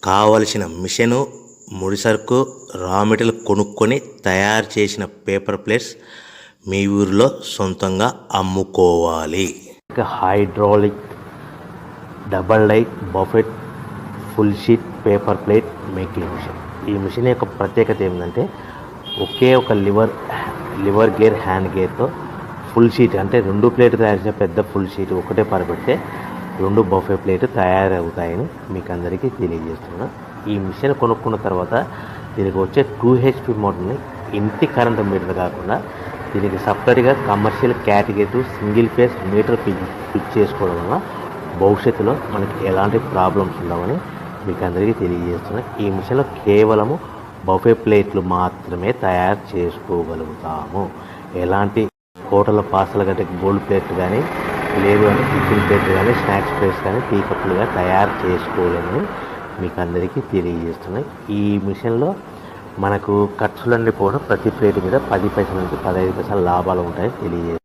కావలసిన మిషను, ముడిసరుకు, raw material కొనుక్కొని తయారు చేసిన పేపర్ ప్లేట్స్ మీ ఊరిలో సొంతంగా అమ్ముకోవాలి. Hydraulic double die buffet full sheet paper plate making machine. ఈ మిషన్ యొక్క ప్రత్యేకత ఏంటంటే ఒకే ఒక లివర్ గేర్ హ్యాండ్ గేర్తో ఫుల్ షీట్ అంటే 2 ప్లేట్లు తయారు చేసే పెద్ద ఫుల్ షీట్ ఒకటే పరబెడితే 2 బఫే ప్లేట్ తయారవుతాయని మీకు అందరికీ తెలియజేస్తున్నాను. ఈ మిషన్ కొనుక్కున్న తర్వాత దీనికి వచ్చే 2 HP మోటార్ని ఇంటి కరెంట్ మీటర్ కాకుండా దీనికి సపరేట్గా commercial category single phase metre fix చేసుకోవడం వల్ల భవిష్యత్తులో మనకి ఎలాంటి ప్రాబ్లమ్స్ ఉండవని మీకు అందరికీ తెలియజేస్తున్నాను. ఈ మిషన్లో కేవలము బఫే ప్లేట్లు మాత్రమే తయారు చేసుకోగలుగుతాము. ఎలాంటి హోటల్ పార్సల్ గంటే గోల్డ్ ప్లేట్లు కానీ లేదు అంటే టిఫిన్ ప్లేట్లు కానీ స్నాక్స్ ప్లేట్స్ కానీ టీ కప్పులుగా తయారు చేసుకోలేమని మీకు అందరికీ తెలియజేస్తున్నాయి. ఈ మిషన్లో మనకు ఖర్చులన్నీ కూడా ప్రతి ప్లేట్ మీద 10 పైసల నుంచి 15 పైసల లాభాలు ఉంటాయని తెలియజేస్తున్నాయి.